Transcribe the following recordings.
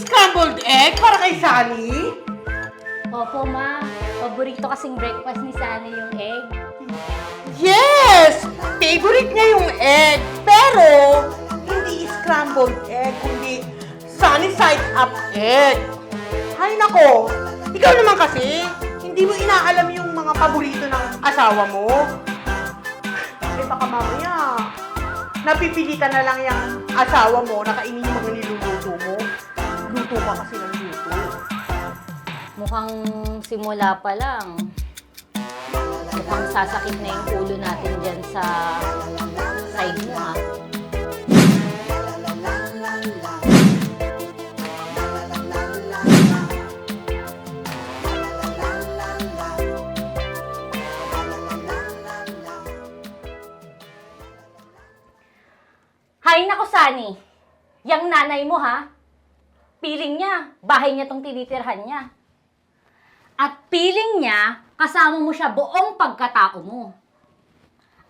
Scrambled egg para kay Sally? Opo, ma. Paborito kasing breakfast ni Sunny yung egg. Yes! Favorite niya yung egg. Pero, hindi scrambled egg, kundi sunny side up egg. Hay nako, ikaw naman kasi, hindi mo inaalam yung mga paborito ng asawa mo. Eh baka mamaya, napipilitan na lang yung asawa mo na kainin yung mga niluluto mo. Luto ka kasi ng luto. Mukhang simula pa lang. Mukhang sasakit na yung ulo natin dyan sa side mo, ha? Hay nako, Sunny. Yang nanay mo, ha? Piling niya, bahay niya tong tinitirhan niya. At piling niya, kasama mo siya buong pagkatao mo.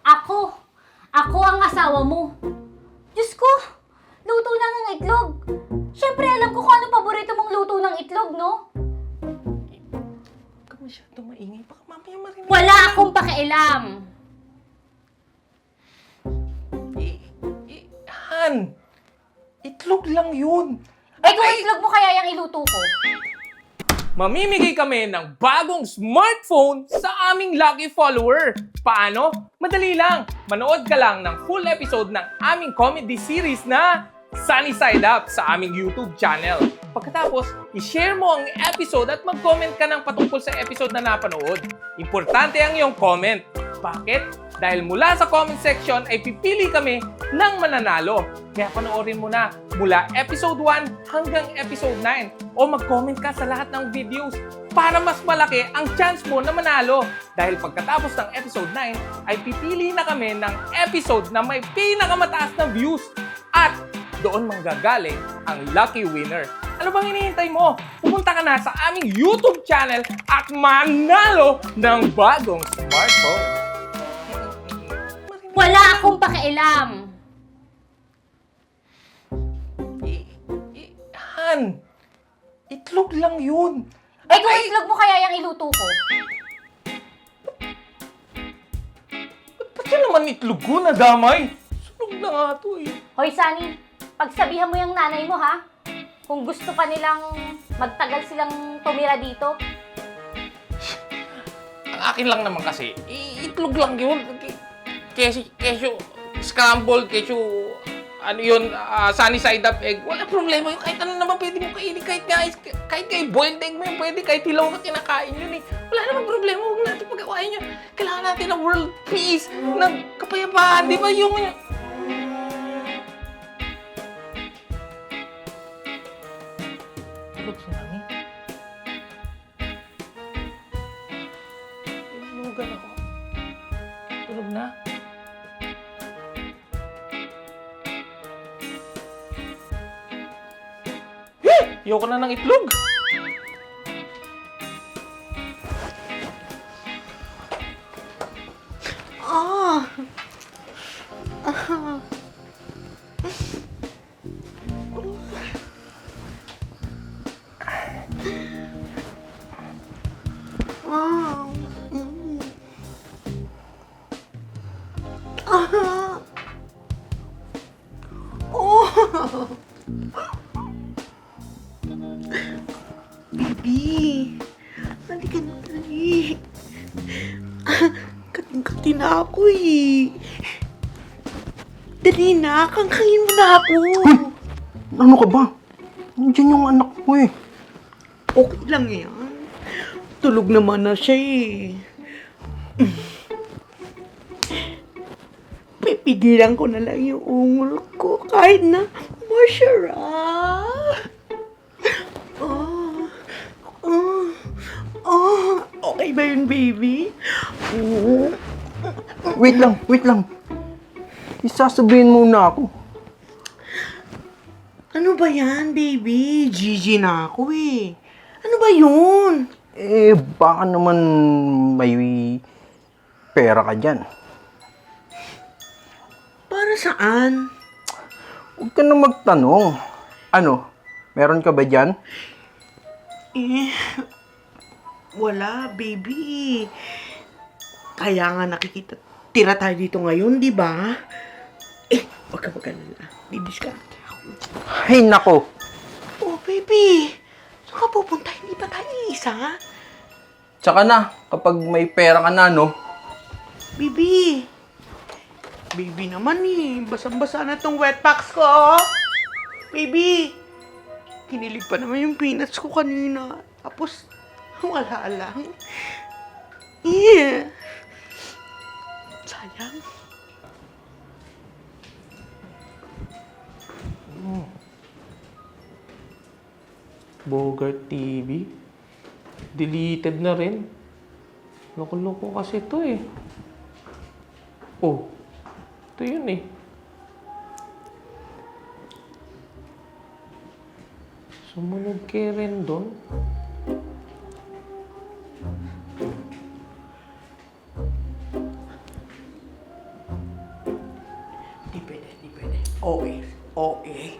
Ako ang asawa mo. Diyos ko, luto na ng itlog. Siyempre, alam ko kung ano paborito mong luto ng itlog, no? Huwag ka masyado maingay, baka mamaya marinig. Wala akong pakialam. Han, itlog lang yun. Eh kung itlog mo kaya yung iluto ko? Mamimigay kami ng bagong smartphone sa aming lucky follower. Paano? Madali lang. Manood ka lang ng full episode ng aming comedy series na Sunny Side Up sa aming YouTube channel. Pagkatapos, i-share mo ang episode at mag-comment ka ng patungkol sa episode na napanood. Importante ang iyong comment. Bakit? Dahil mula sa comment section ay pipili kami ng mananalo. Kaya panoorin mo na mula episode 1 hanggang episode 9 o mag-comment ka sa lahat ng videos para mas malaki ang chance mo na manalo. Dahil pagkatapos ng episode 9 ay pipili na kami ng episode na may pinakamataas na views at doon manggagaling ang lucky winner. Ano bang hinihintay mo? Pumunta ka na sa aming YouTube channel at manalo ng bagong smartphone. Wala akong pakialam. Han, itlog lang yun. Eh kung itlog mo kaya yung iluto ko? Ba't yan naman itlog ko na damay? Sunog na nga to eh. Hoy, Sunny, pagsabihan mo yung nanay mo, ha? Kung gusto pa nilang magtagal silang tumira dito. Ang akin lang naman kasi, itlog lang yun. Kesyo, scrambled, kesyo, ano yun, sunny side up egg. Wala problema yun. Kahit ano naman pwede mo kainin. Kahit kay boiled egg mo yun, pwede. Kahit hilaw na kinakain yun eh. Wala naman problema. Huwag natin pagkawain yun. Kailangan natin ng world peace, ng kapayapaan. Di ba yung... Tulog si Mami. Tulugan ako. Tulog na. Ayoko na ng itlog. Ah. Ah. Ah. Mm. Ah. Oh. Baby, halika na dali. Kating-kati na ako eh. Dali na, kangkain mo na ako. Ano ka ba? Nandiyan yung anak mo eh. Okay lang yan. Tulog naman na siya eh. Pipigilan ko na lang yung ungol ko kahit na masarap. Okay ba yun, baby? Wait lang. Isasabihin muna ako. Ano ba yan, baby? Gigi na ako eh. Ano ba yun? Baka naman may pera ka dyan. Para saan? Huwag ka na magtanong. Ano? Meron ka ba dyan? Wala, baby. Kaya nga nakikita, tira tayo dito ngayon, di ba? Huwag ka mag-alala. Didiskarte ako. Ay, nako. Oh, baby. Saan ka pupunta? Hindi ba tayo isa? Tsaka na, kapag may pera ka na, no? Baby. Baby naman basang-basa na tong wet packs ko. Baby. Kinilig pa naman yung peanuts ko kanina. Tapos, wala lang. Sayang. Bogart TV. Deleted na rin. Loko-loko kasi ito eh. Oh, ito yun eh. Sumunod kay Rendon. Di pwede, di pwede. OA. OA.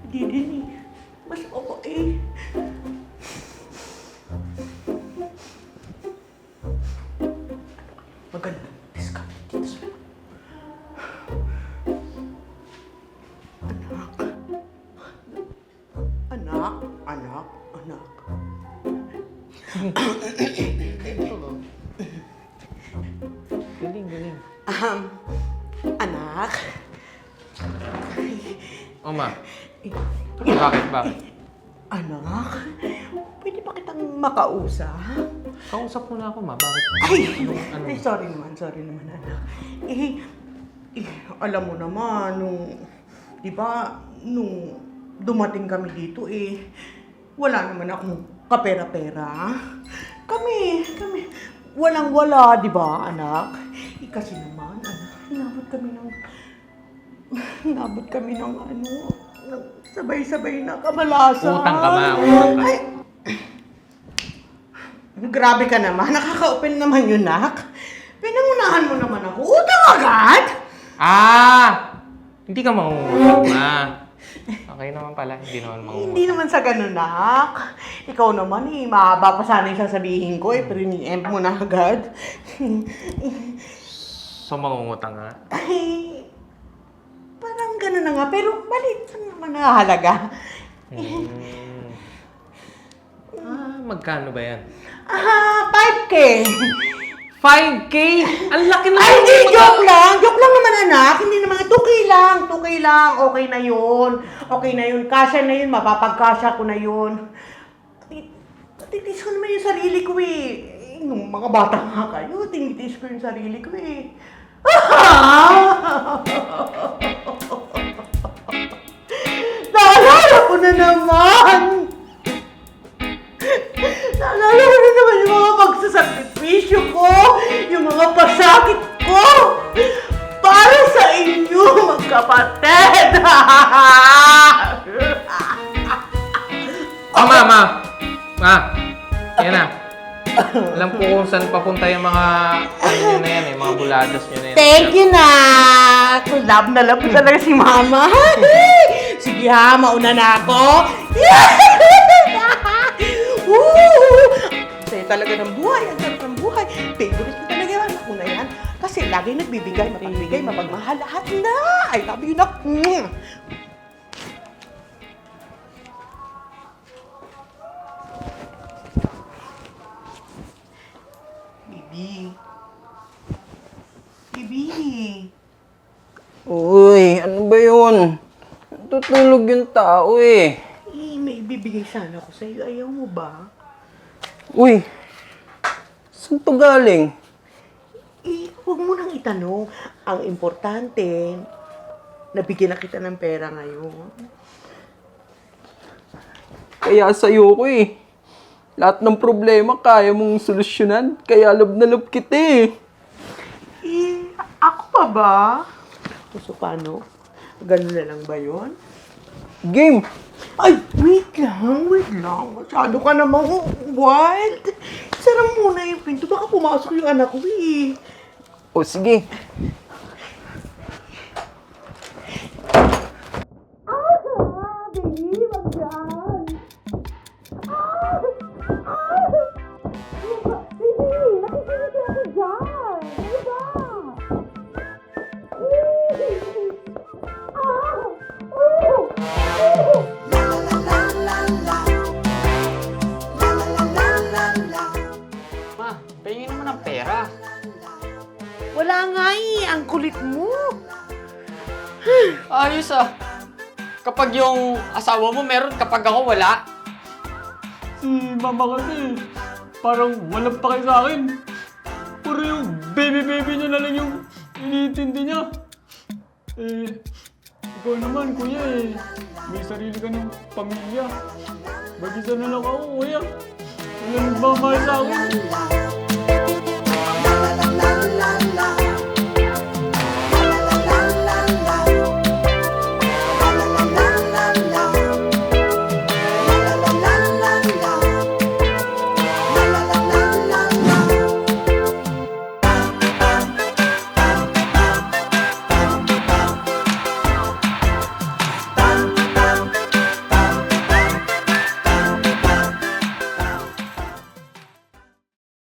Di din eh. Mas OA. Maganda. Discount dito sa anak. Anak. Anak. Galing, galing. Anak. Oh, ma. Bakit, bakit? Anak. Pwede ba kitang makausap? Kausap mo na ako, ma. Bakit? Ay, sorry naman, anak. Alam mo naman, di ba, nung dumating kami dito, wala naman akong kapera-pera. Kami, walang-wala, di ba, anak? Kasi naman, anak, inabot kami ng sabay-sabay na kamalasan. Utang ka, ma. Utang ka. Ay, grabe ka naman. Nakaka-open naman yun, nak. Pinangunahan mo naman ako. Utang agad? Hindi ka mangungutang, ma. Okay naman pala. Hindi naman mangungutang. Hindi naman sa ganun, nak. Ikaw naman, mahaba pa sana yung sasabihin ko, pero ni-emp mo na agad. So, mangungutang nga. Ay, parang ganun na nga, pero maliit lang naman na halaga. Magkano ba yan? 5K. 5K? Ang laki na. Ay, hindi, joke lang. Joke lang naman, anak. Hindi naman, 2K lang. 2K lang. Okay na yun. Okay na yun. Kasya na yun. Mapapagkasya ko na yun. Tinitis ko naman yung sarili ko nung mga bata nga kayo, tinitis ko yung sarili ko Naalala ko na naman! Naalala ko na naman yung mga pagsasakripisyo ko, yung mga pasakit ko, para sa inyo, magkapatid! Ma. Yan na. Alam ko kung saan papunta yung mga nyo na yan mga buladas nyo na yan. Thank you, Nak! Love na love ko talaga si Mama. Sige ha, mauna na ako. Sa'yo talaga ng buhay, ang sarap ng buhay. Favorite ko talaga yung anak ko na yan. Kasi lagi nagbibigay, mapagbigay, mapagmahal, lahat na. I love you, Nak. Bibi. Uy, ano ba yun? Tutulog yung tao May bibigay sana ako sa'yo. Ayaw mo ba? Uy, saan to galing? Huwag mo nang itanong. Ang importante, nabigyan na kita ng pera ngayon. Kaya sa'yo ko Lahat ng problema kaya mong solusyonan. Kaya love na love kita Ako pa ba? So, paano? Ganun na lang ba yun? Game! Ay, wait lang. Masyado ka namang wild. Isara muna yung pinto. Baka pumasok yung anak ko eh. O sige. Baby, wag yan. Baby, nakikinig ako dyan. Ano ba? Ma, pahingin naman ng pera. Wala nga eh. Ang kulit mo. Ayos ah. Kapag yung asawa mo meron, kapag ako wala. Si mama kasi, parang walang pake sa akin. Puro yung baby niya na lang yung iniintindi niya. Eh, ikaw naman kuya eh, may sarili ka ng pamilya. Mag-isa na lang ako kuya. Wala nagmamahal sa akin.